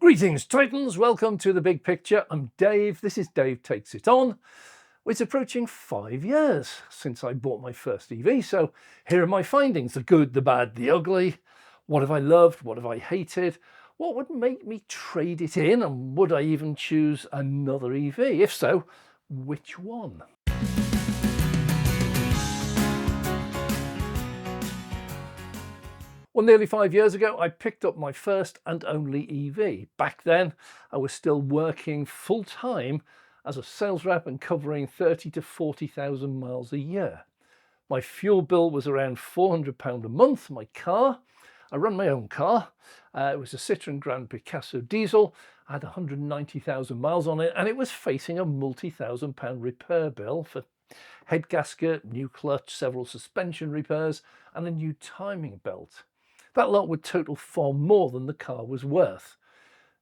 Greetings Titans, welcome to The Big Picture. I'm Dave, this is Dave Takes It On. It's approaching 5 years since I bought my first EV, so here are my findings, the good, the bad, the ugly. What have I loved, what have I hated? What would make me trade it in, and would I even choose another EV? If so, which one? Well, nearly 5 years ago, I picked up my first and only EV. Back then, I was still working full-time as a sales rep and covering 30 to 40,000 miles a year. My fuel bill was around £400 a month. My car, I run my own car. It was a Citroën Grand Picasso diesel. I had 190,000 miles on it, and it was facing a multi-thousand-pound repair bill for head gasket, new clutch, several suspension repairs, and a new timing belt. That lot would total far more than the car was worth.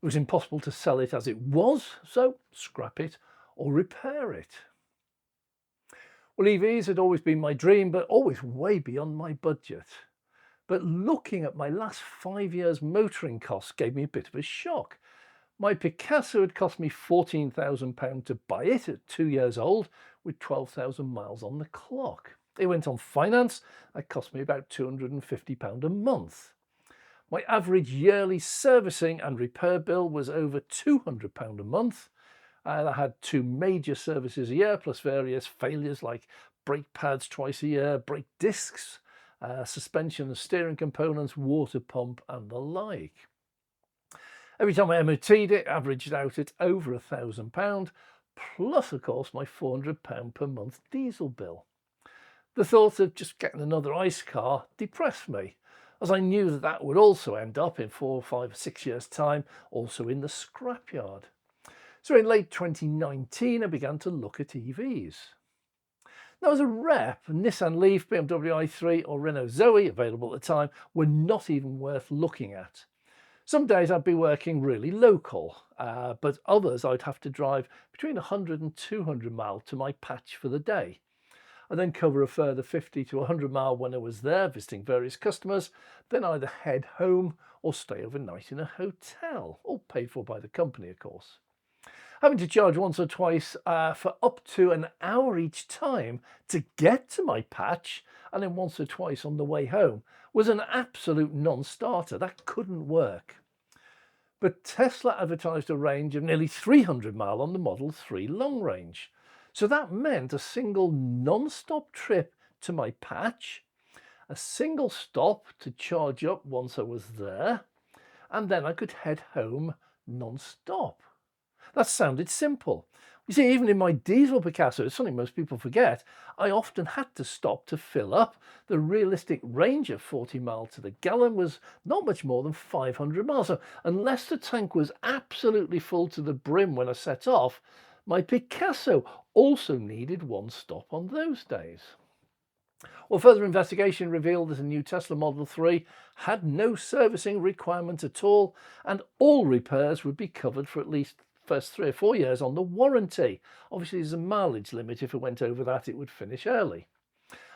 It was impossible to sell it as it was, so scrap it or repair it. Well, EVs had always been my dream, but always way beyond my budget. But looking at my last 5 years' motoring costs gave me a bit of a shock. My Picasso had cost me £14,000 to buy it at 2 years old with 12,000 miles on the clock. It went on finance. That cost me about £250 a month. My average yearly servicing and repair bill was over £200 a month. I had 2 major services a year, plus various failures like brake pads twice a year, brake discs, suspension and steering components, water pump and the like. Every time I MOT'd it, averaged out at over £1,000, plus of course my £400 per month diesel bill. The thought of just getting another ICE car depressed me, as I knew that that would also end up in 4, 5, 6 years' time, also in the scrapyard. So in late 2019, I began to look at EVs. Now, as a rep, Nissan Leaf, BMW i3 or Renault Zoe, available at the time, were not even worth looking at. Some days I'd be working really local, but others I'd have to drive between 100 and 200 miles to my patch for the day. I then cover a further 50 to 100 miles when I was there visiting various customers, then either head home or stay overnight in a hotel, all paid for by the company, of course. Having to charge once or twice for up to an hour each time to get to my patch, and then once or twice on the way home, was an absolute non-starter. That couldn't work. But Tesla advertised a range of nearly 300 miles on the Model 3 long range. So that meant a single non-stop trip to my patch, a single stop to charge up once I was there, and then I could head home non-stop. That sounded simple. You see, even in my diesel Picasso, it's something most people forget, I often had to stop to fill up. The realistic range of 40 miles to the gallon was not much more than 500 miles. So unless the tank was absolutely full to the brim when I set off, my Picasso also needed one stop on those days. Well, further investigation revealed that a new Tesla Model 3 had no servicing requirement at all, and all repairs would be covered for at least first 3 or 4 years on the warranty. Obviously, there's a mileage limit. If it went over that, it would finish early.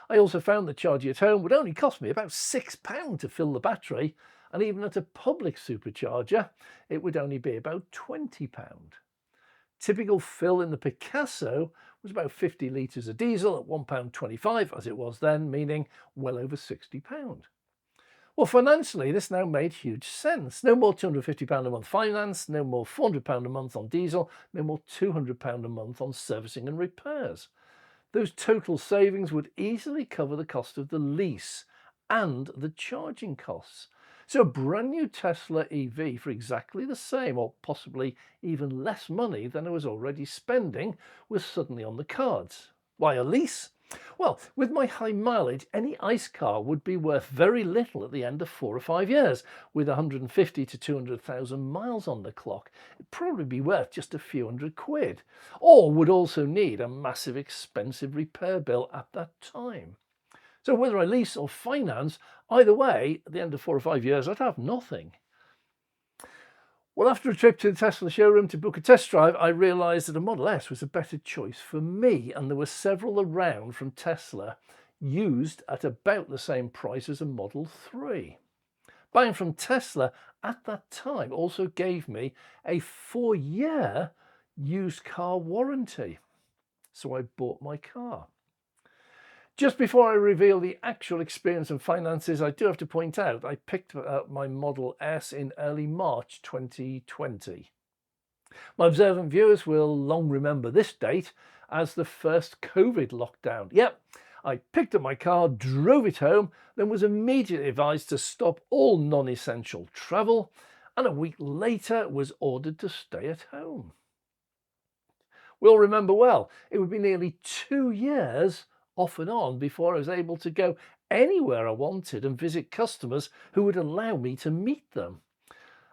I also found that charging at home would only cost me about £6 to fill the battery, and even at a public supercharger, it would only be about £20. Typical fill in the Picasso was about 50 litres of diesel at £1.25 as it was then, meaning well over £60. Well, financially, this now made huge sense. No more £250 a month finance, no more £400 a month on diesel, no more £200 a month on servicing and repairs. Those total savings would easily cover the cost of the lease and the charging costs. So a brand new Tesla EV for exactly the same, or possibly even less money than I was already spending, was suddenly on the cards. Why a lease? Well, with my high mileage, any ICE car would be worth very little at the end of 4 or 5 years. With 150 to 200,000 miles on the clock, it'd probably be worth just a few £100, or would also need a massive expensive repair bill at that time. So whether I lease or finance, either way, at the end of 4 or 5 years, I'd have nothing. Well, after a trip to the Tesla showroom to book a test drive, I realised that a Model S was a better choice for me, and there were several around from Tesla used at about the same price as a Model 3. Buying from Tesla at that time also gave me a 4-year used car warranty. So I bought my car. Just before I reveal the actual experience and finances, I do have to point out I picked up my Model S in early March 2020. My observant viewers will long remember this date as the first COVID lockdown. Yep, I picked up my car, drove it home, then was immediately advised to stop all non-essential travel, and a week later was ordered to stay at home. We'll remember well, it would be nearly 2 years off and on before I was able to go anywhere I wanted and visit customers who would allow me to meet them.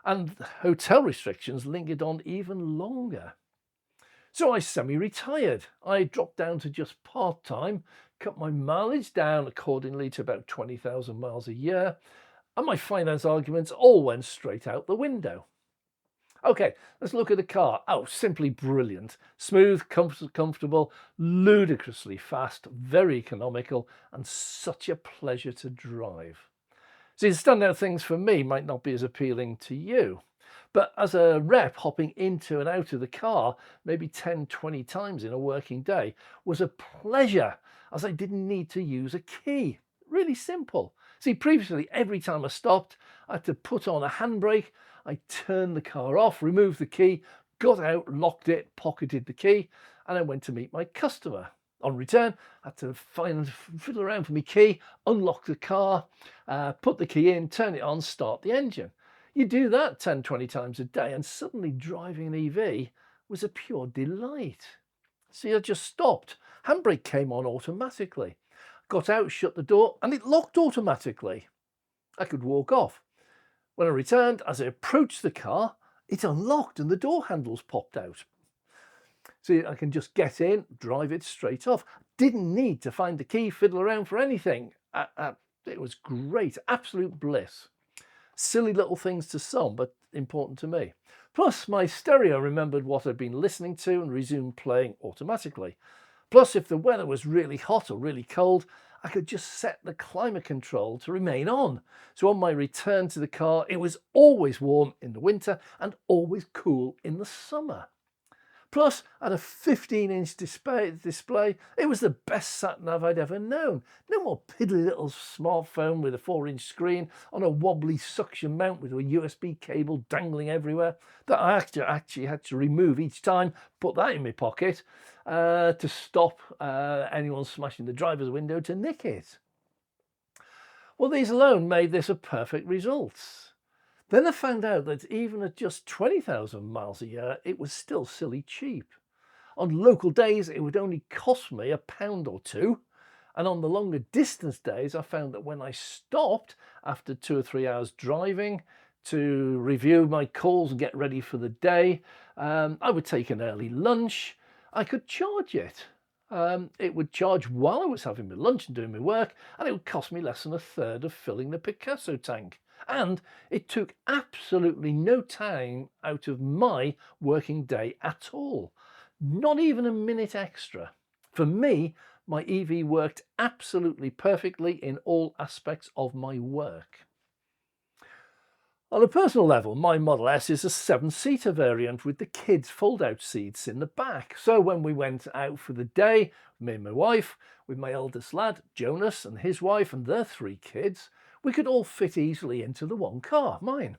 And hotel restrictions lingered on even longer. So I semi-retired. I dropped down to just part-time, cut my mileage down accordingly to about 20,000 miles a year, and my finance arguments all went straight out the window. Okay, let's look at the car. Oh, simply brilliant. Smooth, comfortable, ludicrously fast, very economical, and such a pleasure to drive. See, the standout things for me might not be as appealing to you, but as a rep, hopping into and out of the car maybe 10, 20 times in a working day was a pleasure, as I didn't need to use a key. Really simple. See, previously, every time I stopped, I had to put on a handbrake, I turned the car off, removed the key, got out, locked it, pocketed the key, and I went to meet my customer. On return, I had to fiddle around for my key, unlock the car, put the key in, turn it on, start the engine. You do that 10, 20 times a day, and suddenly driving an EV was a pure delight. See, I just stopped. Handbrake came on automatically. Got out, shut the door, and it locked automatically. I could walk off. When I returned, as I approached the car, it unlocked and the door handles popped out. See, I can just get in, drive it straight off. Didn't need to find the key, fiddle around for anything. It was great, absolute bliss. Silly little things to some, but important to me. Plus, my stereo remembered what I'd been listening to and resumed playing automatically. Plus, if the weather was really hot or really cold, I could just set the climate control to remain on. So on my return to the car, it was always warm in the winter and always cool in the summer. Plus, at a 15-inch display, it was the best sat-nav I'd ever known. No more piddly little smartphone with a 4-inch screen on a wobbly suction mount with a USB cable dangling everywhere that I actually had to remove each time, put that in my pocket to stop anyone smashing the driver's window to nick it. Well, these alone made this a perfect result. Then I found out that even at just 20,000 miles a year, it was still silly cheap. On local days, it would only cost me £1 or £2. And on the longer distance days, I found that when I stopped after 2 or 3 hours driving to review my calls and get ready for the day, I would take an early lunch. I could charge it. It would charge while I was having my lunch and doing my work, and it would cost me less than a third of filling the Picasso tank. And it took absolutely no time out of my working day at all. Not even a minute extra. For me, my EV worked absolutely perfectly in all aspects of my work. On a personal level, my Model S is a 7-seater variant with the kids' fold-out seats in the back. So when we went out for the day, me and my wife, with my eldest lad, Jonas, and his wife and their 3 kids, we could all fit easily into the one car, mine.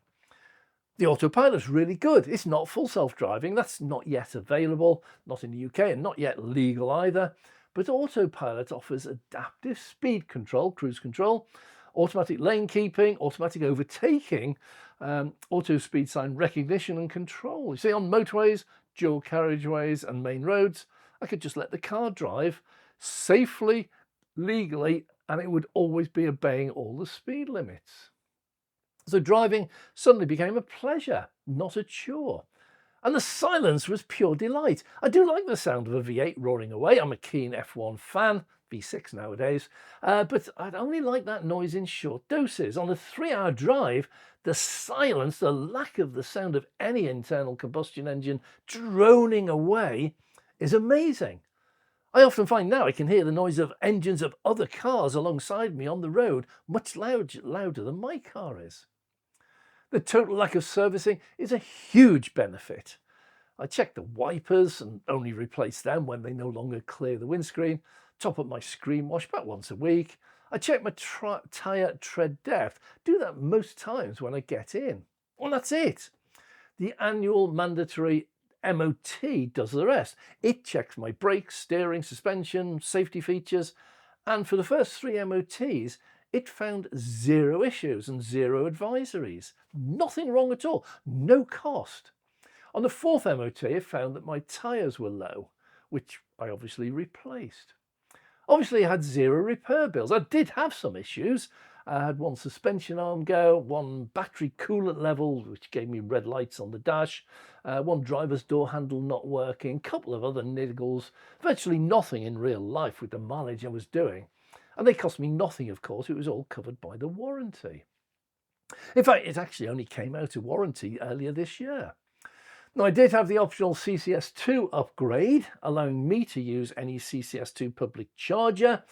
The Autopilot's really good. It's not full self-driving. That's not yet available, not in the UK and not yet legal either. But Autopilot offers adaptive speed control, cruise control, automatic lane keeping, automatic overtaking, auto speed sign recognition and control. You see, on motorways, dual carriageways and main roads, I could just let the car drive safely, legally, and it would always be obeying all the speed limits. So driving suddenly became a pleasure, not a chore. And the silence was pure delight. I do like the sound of a V8 roaring away. I'm a keen F1 fan, V6 nowadays, but I'd only like that noise in short doses. On a 3-hour drive, the silence, the lack of the sound of any internal combustion engine droning away is amazing. I often find now I can hear the noise of engines of other cars alongside me on the road much louder than my car is. The total lack of servicing is a huge benefit. I check the wipers and only replace them when they no longer clear the windscreen, top up my screen wash about once a week. I check my tyre tread depth, do that most times when I get in. Well, that's it. The annual mandatory MOT does the rest. It checks my brakes, steering, suspension, safety features, and for the first 3 MOTs, it found 0 issues and 0 advisories. Nothing wrong at all, no cost. On the 4th MOT, it found that my tyres were low, which I obviously replaced. Obviously, I had 0 repair bills. I did have some issues. I had one suspension arm go, one battery coolant level, which gave me red lights on the dash, one driver's door handle not working, a couple of other niggles, virtually nothing in real life with the mileage I was doing. And they cost me nothing, of course. It was all covered by the warranty. In fact, it actually only came out of warranty earlier this year. Now, I did have the optional CCS2 upgrade, allowing me to use any CCS2 public charger.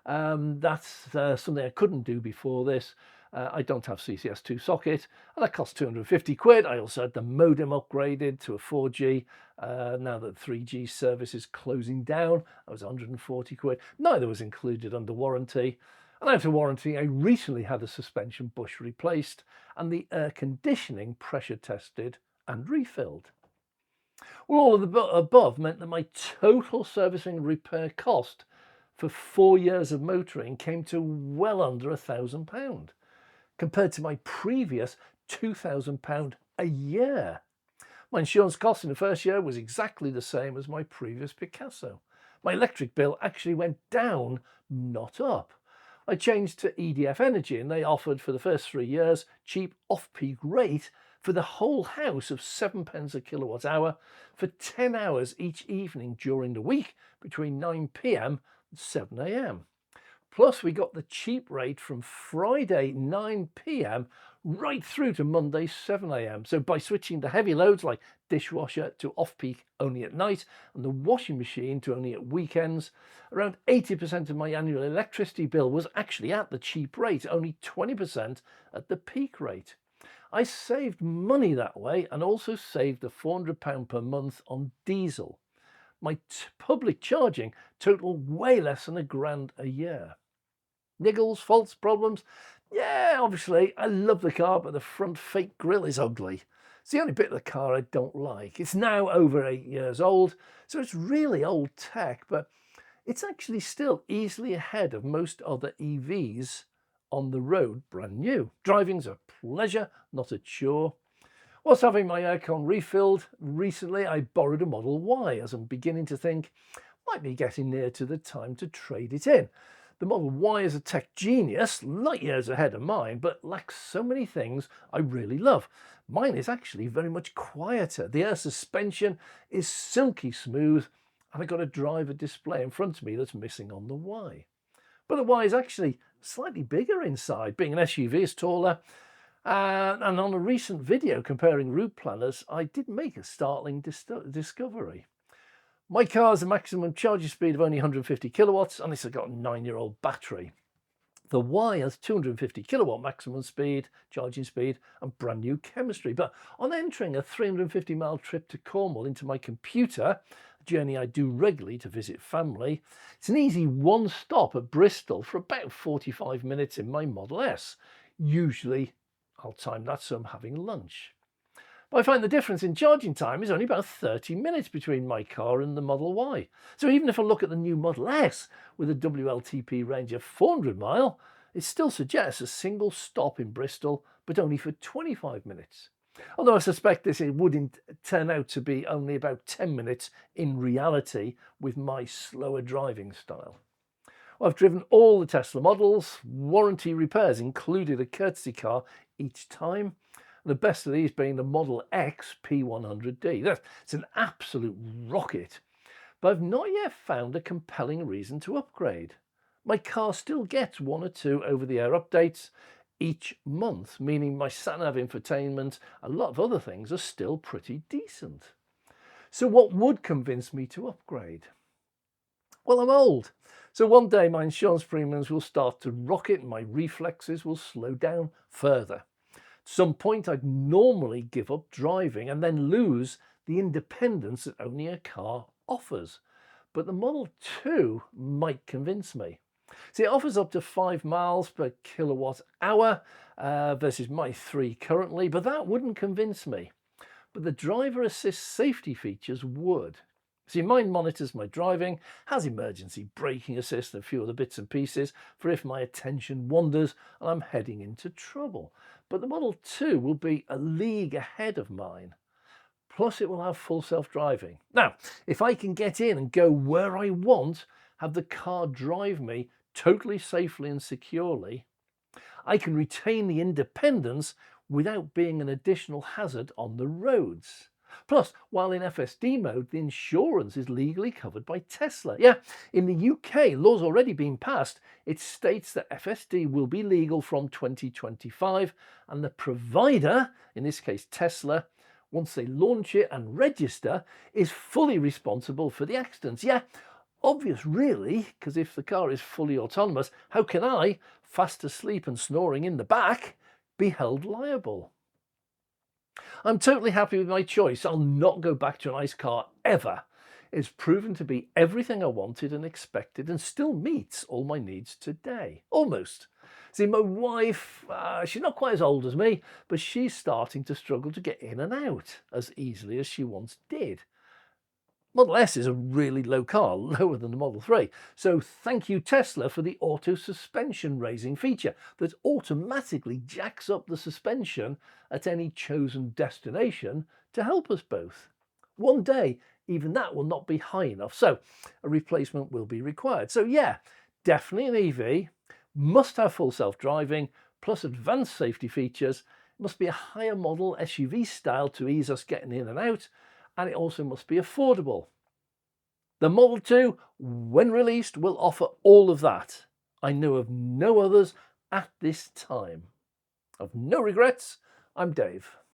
That's something I couldn't do before this. I don't have CCS2 socket, and that cost 250 quid. I also had the modem upgraded to a 4G. Now that 3G service is closing down, that was 140 quid. Neither was included under warranty. And after warranty, I recently had the suspension bush replaced and the air conditioning pressure tested and refilled. Well, all of the above meant that my total servicing and repair cost for 4 years of motoring came to well under £1,000, compared to my previous £2,000 a year. My insurance cost in the first year was exactly the same as my previous Picasso. My electric bill actually went down, not up. I changed to EDF Energy and they offered for the first 3 years cheap off-peak rate for the whole house of 7 pence a kilowatt hour for 10 hours each evening during the week between 9 p.m. and 7 a.m. Plus we got the cheap rate from Friday 9 p.m. right through to Monday 7 a.m. So by switching the heavy loads like dishwasher to off-peak only at night and the washing machine to only at weekends, around 80% of my annual electricity bill was actually at the cheap rate, only 20% at the peak rate. I saved money that way and also saved the £400 per month on diesel. My public charging totaled way less than £1,000 a year. Niggles, faults, problems? Yeah, obviously, I love the car, but the front fake grille is ugly. It's the only bit of the car I don't like. It's now over 8 years old, so it's really old tech, but it's actually still easily ahead of most other EVs on the road, brand new. Driving's a pleasure, not a chore. Whilst having my aircon refilled, recently I borrowed a Model Y as I'm beginning to think might be getting near to the time to trade it in. The Model Y is a tech genius, light years ahead of mine, but lacks so many things I really love. Mine is actually very much quieter. The air suspension is silky smooth, and I've got a driver display in front of me that's missing on the Y. But the Y is actually slightly bigger inside, being an SUV is taller. And on a recent video comparing route planners, I did make a startling discovery. My car has a maximum charging speed of only 150 kilowatts and it's got a 9-year-old battery. The Y has 250 kilowatt maximum speed, charging speed, and brand new chemistry. But on entering a 350-mile trip to Cornwall into my computer, a journey I do regularly to visit family, it's an easy one stop at Bristol for about 45 minutes in my Model S. Usually I'll time that so I'm having lunch. But I find the difference in charging time is only about 30 minutes between my car and the Model Y. So even if I look at the new Model S with a WLTP range of 400 mile, it still suggests a single stop in Bristol, but only for 25 minutes. Although I suspect this wouldn't turn out to be only about 10 minutes in reality with my slower driving style. Well, I've driven all the Tesla models, warranty repairs included a courtesy car each time. The best of these being the Model X P100D. It's an absolute rocket, but I've not yet found a compelling reason to upgrade. My car still gets 1 or 2 over-the-air updates each month, meaning my sat-nav infotainment, a lot of other things are still pretty decent. So what would convince me to upgrade? Well, I'm old, so one day my insurance premiums will start to rocket and my reflexes will slow down further. At some point, I'd normally give up driving and then lose the independence that only a car offers. But the Model 2 might convince me. See, it offers up to 5 miles per kilowatt hour versus my 3 currently, but that wouldn't convince me. But the driver assist safety features would. See, mine monitors my driving, has emergency braking assist and a few other bits and pieces for if my attention wanders and I'm heading into trouble. But the Model 2 will be a league ahead of mine. Plus it will have full self-driving. Now, if I can get in and go where I want, have the car drive me totally safely and securely, I can retain the independence without being an additional hazard on the roads. Plus, while in FSD mode, the insurance is legally covered by Tesla. Yeah, in the UK, law's already been passed. It states that FSD will be legal from 2025, and the provider, in this case Tesla, once they launch it and register, is fully responsible for the accidents. Yeah, obvious really, because if the car is fully autonomous, how can I, fast asleep and snoring in the back, be held liable? I'm totally happy with my choice. I'll not go back to an ICE car ever. It's proven to be everything I wanted and expected and still meets all my needs today. Almost. See, my wife, she's not quite as old as me, but she's starting to struggle to get in and out as easily as she once did. Model S is a really low car, lower than the Model 3. So thank you Tesla for the auto suspension raising feature that automatically jacks up the suspension at any chosen destination to help us both. One day, even that will not be high enough, so a replacement will be required. So yeah, definitely an EV, must have full self-driving, plus advanced safety features, must be a higher model SUV style to ease us getting in and out, and it also must be affordable. The Model 2, when released, will offer all of that. I know of no others at this time. Of no regrets, I'm Dave.